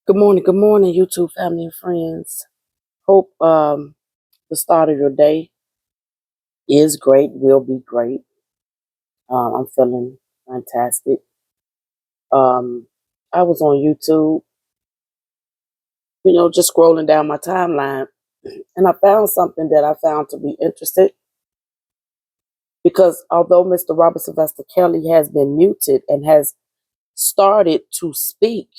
Good morning, YouTube family and friends. Hope the start of your day is great, will be great. I'm feeling fantastic. I was on YouTube, just scrolling down my timeline, and I found something that I found to be interesting because although Mr. Robert Sylvester Kelly has been muted and has started to speak,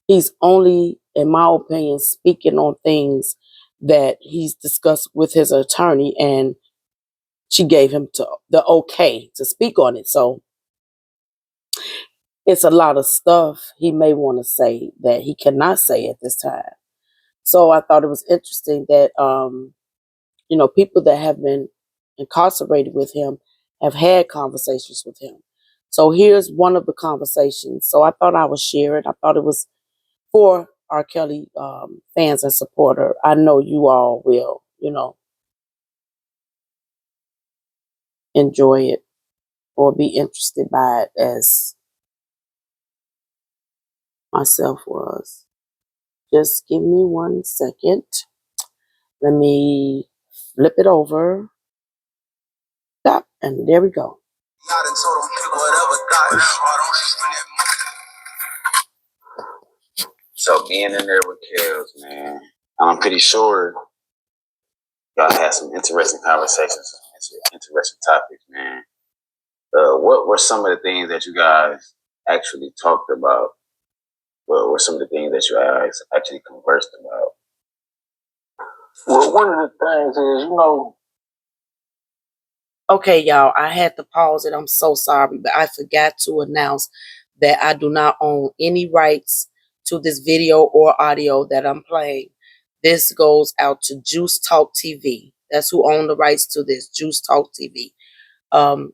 he's only, in my opinion, speaking on things that he's discussed with his attorney, and she gave him the okay to speak on it. So it's a lot of stuff he may want to say that he cannot say at this time. So I thought it was interesting that people that have been incarcerated with him have had conversations with him. So here's one of the conversations. So I thought I would share it. I thought it was for R.Kelly fans and supporter. I know you all will, enjoy it or be interested by it as myself was. Just give me 1 second. Let me flip it over. Stop, and there we go. So being in there with Kels, man, I'm pretty sure y'all had some interesting conversations, interesting topics, man. What were some of the things that you guys actually talked about? What were some of the things that you guys actually conversed about? Well, one of the things is, Okay, y'all, I had to pause it. I'm so sorry, but I forgot to announce that I do not own any rights to this video or audio that I'm playing. This goes out to Juice Talk TV. That's who owned the rights to this, Juice Talk TV.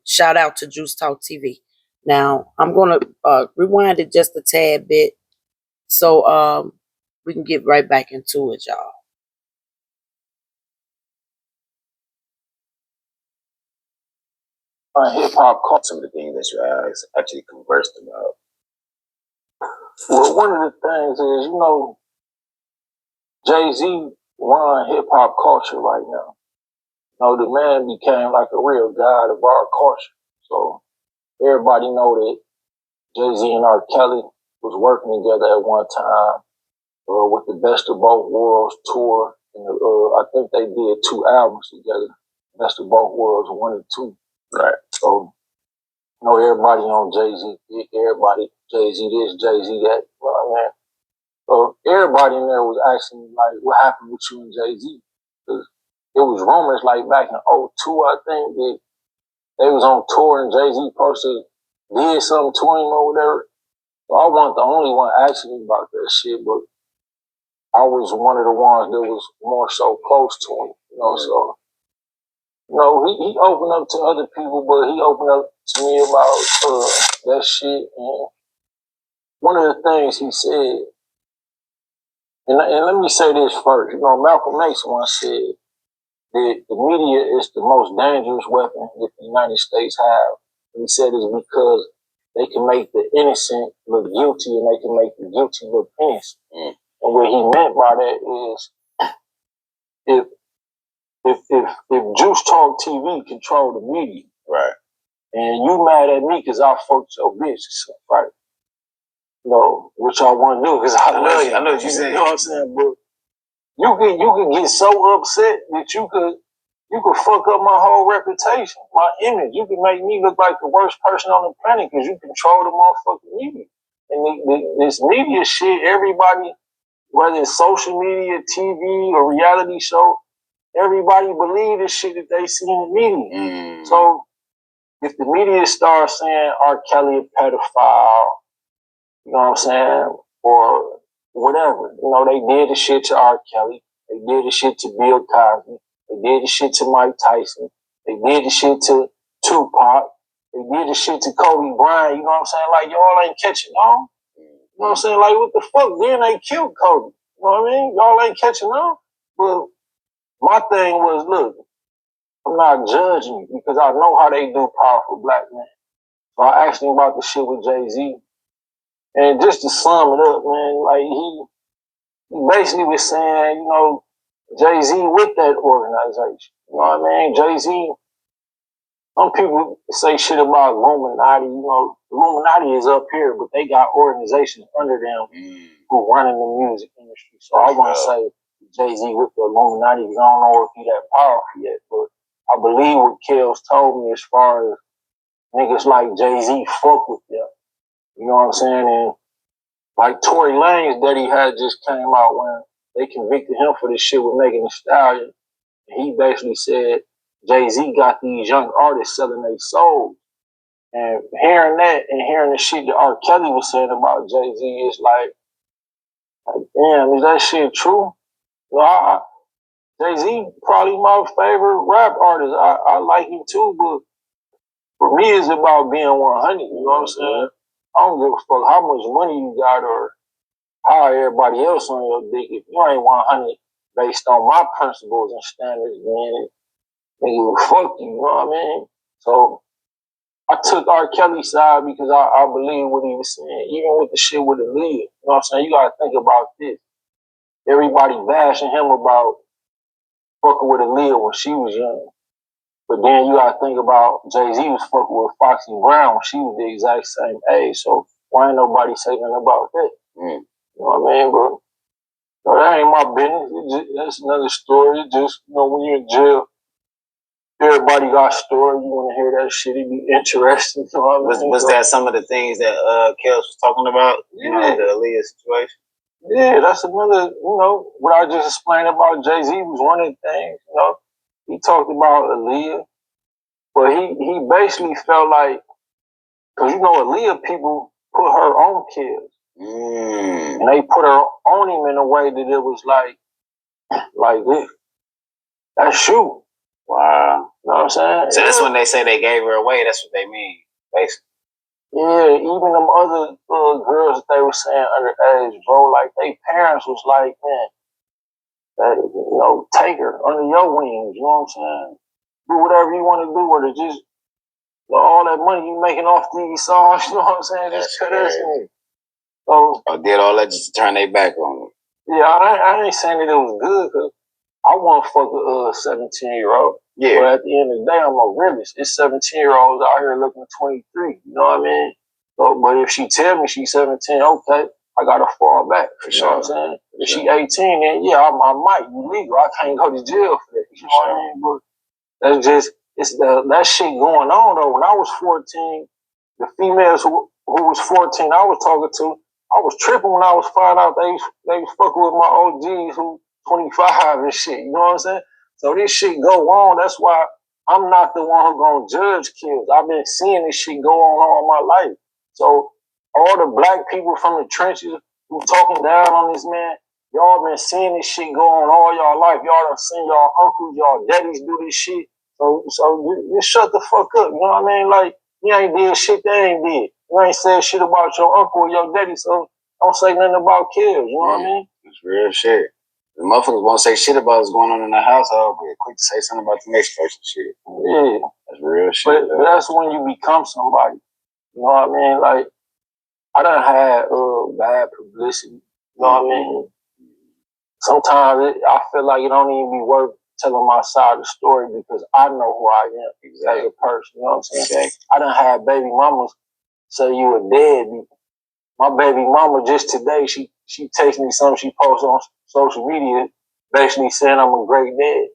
Shout out to Juice Talk TV. Now, I'm going to rewind it just a tad bit so we can get right back into it, y'all. hip hop culture. Some of the things that you guys actually conversed about. Well, one of the things is, Jay-Z run hip hop culture right now. The man became like a real god of our culture. So everybody know that Jay-Z and R.Kelly was working together at one time with the Best of Both Worlds tour. And I think they did 2 albums together, Best of Both Worlds 1 and 2. Right. So everybody on Jay-Z, everybody Jay-Z this, Jay-Z that. You know what I mean? So everybody in there was asking me, like, what happened with you and Jay-Z? Because it was rumors like back in '02, I think, that they was on tour and Jay-Z posted, did something to him or whatever. So I wasn't the only one asking me about that shit, but I was one of the ones that was more so close to him, so. He opened up to other people, but he opened up to me about that shit. And one of the things he said, and let me say this first, Malcolm X once said that the media is the most dangerous weapon that the United States have. And he said it's because they can make the innocent look guilty and they can make the guilty look innocent. Mm. And what he meant by that is if Juice Talk TV control the media, right, and you mad at me because I fucked your bitch, right? Which I want to do because I love you. I know what you're saying. You know what I'm saying? But you can get so upset that you could fuck up my whole reputation, my image. You can make me look like the worst person on the planet because you control the motherfucking media. And this media shit, everybody, whether it's social media, TV, or reality show, everybody believe the shit that they see in the media. Mm. So if the media starts saying R. Kelly a pedophile, you know what I'm saying, or whatever, they did the shit to R. Kelly, they did the shit to Bill Cosby, they did the shit to Mike Tyson, they did the shit to Tupac, they did the shit to Kobe Bryant, you know what I'm saying? Like, y'all ain't catching on. You know what I'm saying? Like, what the fuck? Then they killed Kobe. You know what I mean? Y'all ain't catching on. But my thing was, look, I'm not judging you because I know how they do powerful black men. So I asked him about the shit with Jay-Z. And just to sum it up, man, like he basically was saying, you know, Jay-Z with that organization. You know what I mean? Jay-Z, some people say shit about Illuminati. You know, Illuminati is up here, but they got organizations under them who running the music industry. So I want to say Jay-Z with the Illuminati, because I don't know if he that powerful yet, but I believe what Kells told me as far as niggas like Jay-Z fuck with them. You know what I'm saying? And like Tory Lanez that he had just came out when they convicted him for this shit with Megan Thee Stallion. And he basically said Jay-Z got these young artists selling their souls. And hearing that and hearing the shit that R.Kelly was saying about Jay-Z is like damn, is that shit true? Well, Jay-Z probably my favorite rap artist. I like him too, but for me it's about being 100, you know what I'm saying? I don't give a fuck how much money you got or how everybody else on your dick. If you ain't 100 based on my principles and standards, then nigga, fuck you, you know what I mean? So I took R. Kelly's side because I believe what he was saying, even with the shit with Aaliyah. You know what I'm saying? You gotta think about this. Everybody bashing him about fucking with Aaliyah when she was young. But then you gotta think about Jay-Z was fucking with Foxy Brown when she was the exact same age. So why ain't nobody saying nothing about that? You know what I mean, bro? No, that ain't my business. That's another story. Just, you know, when you're in jail, everybody got a story. You want to hear that shit? It'd be interesting. So was that some of the things that Kells was talking about? You know, the Aaliyah situation. Yeah, that's another. You know, what I just explained about Jay-Z was one of the things. You know, he talked about Aaliyah, but he basically felt like, because you know, Aaliyah people put her on Kells, and they put her on him in a way that it was like this. That's you. Wow. You know what I'm saying? So that's when they say they gave her away. That's what they mean, basically. Yeah, even them other girls that they were saying underage, bro, like they parents was like, man, you know, take her under your wings. You know what I'm saying? Do whatever you want to do with her. Just all that money you making off these songs. You know what I'm saying? Just cut us in. So I did all that just to turn their back on them. Yeah, I ain't saying that it was good, because I want to fuck a 17-year-old. Yeah. But at the end of the day, I'm a realist. It's 17-year-olds out here looking 23. You know what I mean? So, but if she tell me she's 17, okay, I gotta fall back. You know what I'm saying? If she 18, then yeah, I might be legal. I can't go to jail for that. You know what I mean? But that's just that shit going on though. When I was 14, the females who was 14, I was talking to, I was tripping when I was finding out they was fucking with my OGs who 25 and shit. You know what I'm saying? So this shit go on. That's why I'm not the one who gonna judge kids. I've been seeing this shit go on all my life. So all the black people from the trenches who talking down on this man, y'all been seeing this shit go on all y'all life. Y'all done seen y'all uncles, y'all daddies do this shit. So just shut the fuck up. You know what I mean? Like, you ain't did shit they ain't did. You ain't said shit about your uncle or your daddy, so don't say nothing about kids. You know what I mean? It's real shit. The motherfuckers won't say shit about what's going on in the household, but quick to say something about the next person shit. Yeah. That's real shit. But that's when you become somebody. You know what I mean? Like, I done had bad publicity. You know what I mean? Sometimes I feel like it don't even be worth telling my side of the story, because I know who I am as a person. You know what I'm saying? I done had baby mamas say you a deadbeat. My baby mama just today, she texted me something she posted on social media, basically saying I'm a great dad.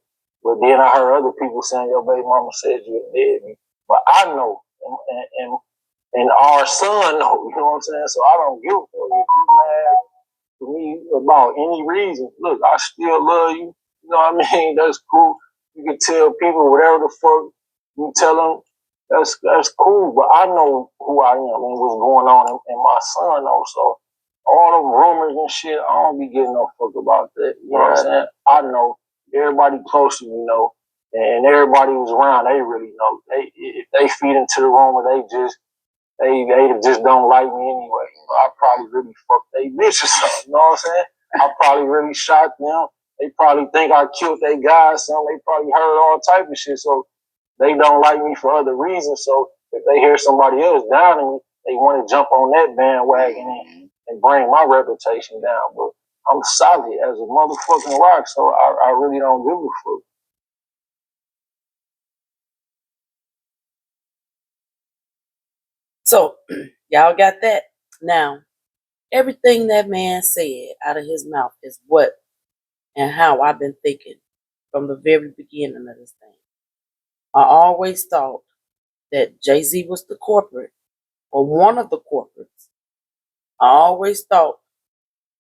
But then I heard other people saying your baby mama said you a deadbeat. But I know, and our son know. You know what I'm saying? So I don't give a fuck if you mad to me about any reason. Look, I still love you. You know what I mean? That's cool. You can tell people whatever the fuck you tell them. That's cool. But I know who I am and what's going on, and my son knows. So all them rumors and shit, I don't be getting no fuck about that. You know what I'm saying? I know. Everybody close to me know, and everybody who's around, they really know. If they feed into the rumor, they just don't like me anyway. You know, I probably really fucked they bitch or something. You know what I'm saying? I probably really shot them. They probably think I killed their guy or something. They probably heard all type of shit. So they don't like me for other reasons. So if they hear somebody else down on me, they want to jump on that bandwagon and bring my reputation down. But I'm solid as a motherfucking rock, so I really don't give a fuck. So y'all got that? Now, everything that man said out of his mouth is what and how I've been thinking from the very beginning of this thing. I always thought that Jay-Z was the corporate or one of the corporates. I always thought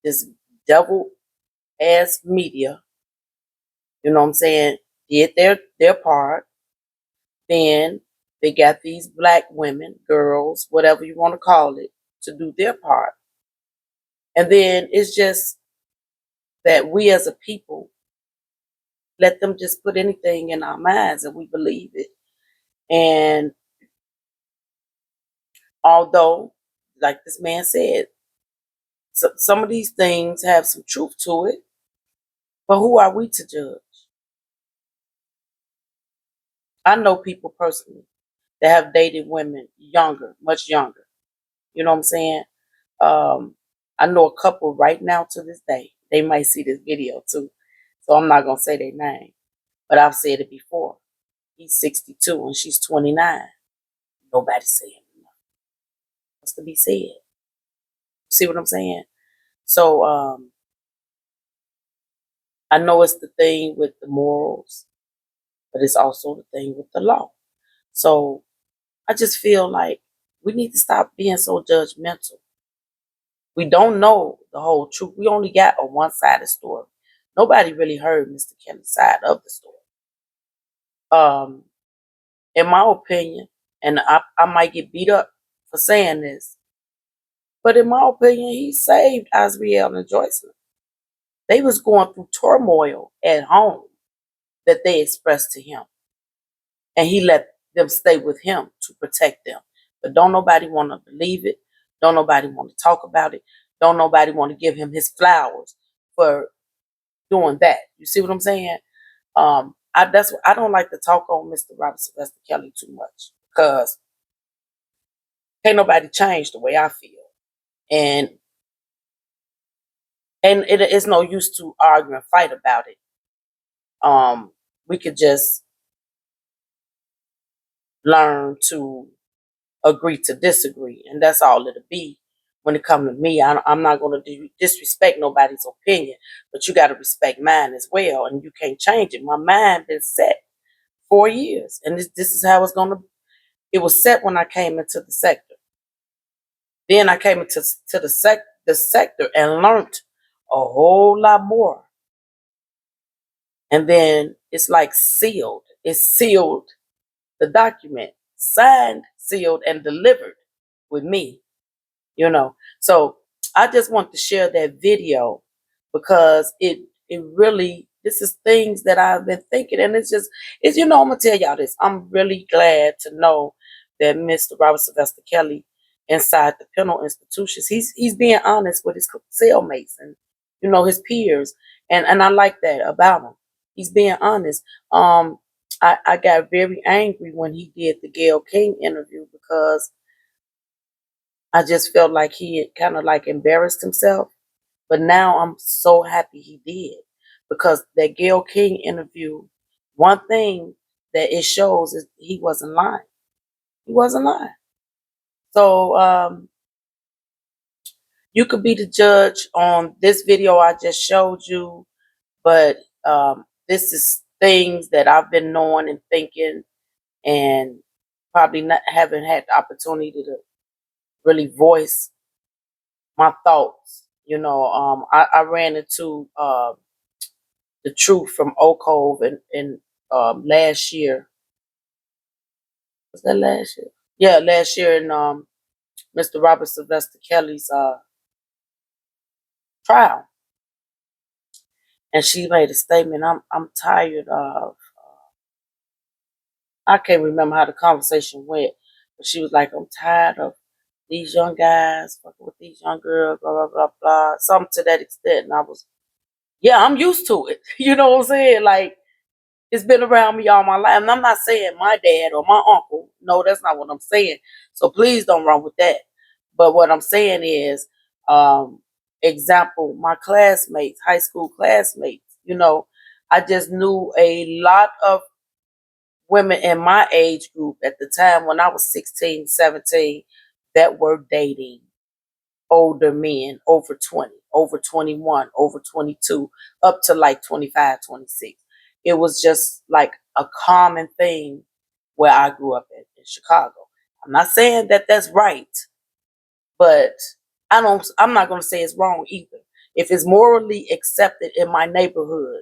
this devil ass media, you know what I'm saying, did their part. Then they got these black women, girls, whatever you want to call it, to do their part. And then it's just that we as a people let them just put anything in our minds and we believe it. And although, like this man said, some of these things have some truth to it, but who are we to judge? I know people personally that have dated women younger, much younger. You know what I'm saying? Um, I know a couple right now to this day. They might see this video too, so I'm not gonna say their name, but I've said it before. He's 62 and she's 29. Nobody's saying enough. What's to be said? You see what I'm saying? So I know it's the thing with the morals, but it's also the thing with the law. So I just feel like we need to stop being so judgmental. We don't know the whole truth. We only got a one-sided story. Nobody really heard Mr. Kelly's side of the story. In my opinion, and I might get beat up for saying this, but in my opinion, he saved Azriel and Joycelyn. They was going through turmoil at home that they expressed to him, and he let them stay with him to protect them. But don't nobody want to believe it. Don't nobody want to talk about it. Don't nobody want to give him his flowers for doing that. You see what I'm saying? That's what I don't like to talk on Mr. Robert Sylvester Kelly too much because can't nobody change the way I feel, and it's no use to argue and fight about it. We could just learn to agree to disagree, and that's all it'll be. When it comes to me, I'm not going to disrespect nobody's opinion, but you got to respect mine as well, and you can't change it. My mind been set 4 years, and this is how it's going to. It was set when I came into the sector. Then I came into the sector and learned a whole lot more. And then it's like sealed. It's sealed, the document, signed, sealed, and delivered with me, you know. So I just want to share that video because it really, this is things that I've been thinking, and it's I'm gonna tell y'all this. I'm really glad to know that Mr. Robert Sylvester Kelly inside the penal institutions, he's being honest with his cellmates and his peers, and I like that about him. He's being honest. I got very angry when he did the Gayle King interview because I just felt like he had kind of like embarrassed himself. But now I'm so happy he did because that Gayle King interview, one thing that it shows is he wasn't lying. He wasn't lying. So you could be the judge on this video I just showed you, but this is things that I've been knowing and thinking and probably not haven't had the opportunity to really voice my thoughts. I ran into the truth from Oak Cove in last year. Was that last year? Yeah, last year in Mr. Robert Sylvester Kelly's trial, and she made a statement. I'm tired of. I can't remember how the conversation went, but she was like, "I'm tired of these young guys fucking with these young girls, blah blah blah blah," something to that extent. And I was, yeah, I'm used to it. You know what I'm saying? Like it's been around me all my life. And I'm not saying my dad or my uncle. No, that's not what I'm saying. So please don't run with that. But what I'm saying is, um, example, my classmates, high school classmates, I just knew a lot of women in my age group at the time when I was 16, 17 that were dating older men over 20, over 21, over 22, up to like 25, 26. It was just like a common thing where I grew up in Chicago. I'm not saying that that's right, but I'm not going to say it's wrong either. If it's morally accepted in my neighborhood,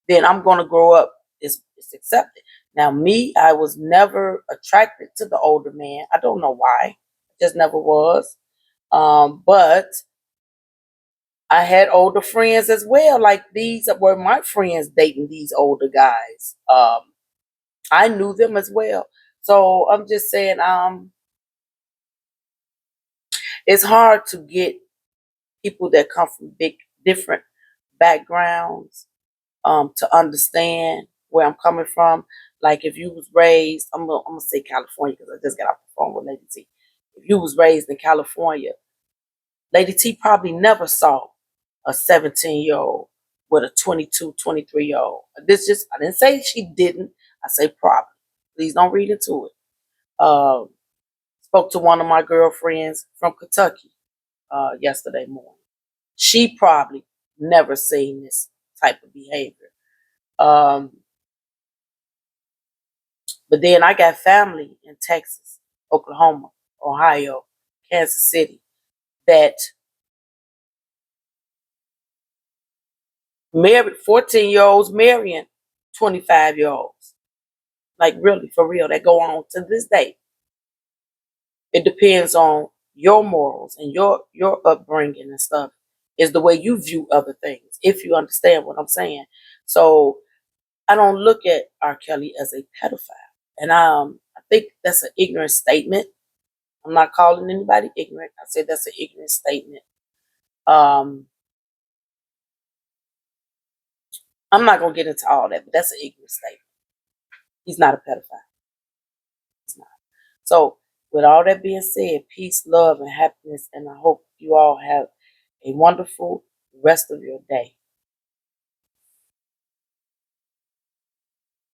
then I'm going to grow up, it's accepted. Now, me, I was never attracted to the older man. I don't know why. Just never was. But I had older friends as well. Like these were my friends dating these older guys. I knew them as well. So I'm just saying, it's hard to get people that come from big different backgrounds to understand where I'm coming from. Like if you was raised, I'm gonna say California because I just got off the phone with Lady T. If you was raised in California, Lady T probably never saw a 17-year-old with a 22, 23-year-old. I didn't say she didn't. I say probably. Please don't read into it. Um, Spoke to one of my girlfriends from Kentucky yesterday morning. She probably never seen this type of behavior. Um, but then I got family in Texas, Oklahoma, Ohio, Kansas City that married 14-year-olds marrying 25-year-olds. Like really, for real, that go on to this day. It depends on your morals and your upbringing and stuff. Is the way you view other things, if you understand what I'm saying. So I don't look at R. Kelly as a pedophile. And I think that's an ignorant statement. I'm not calling anybody ignorant. I said that's an ignorant statement. Um, I'm not gonna get into all that, but that's an ignorant statement. He's not a pedophile. He's not. So with all that being said, peace, love, and happiness, and I hope you all have a wonderful rest of your day.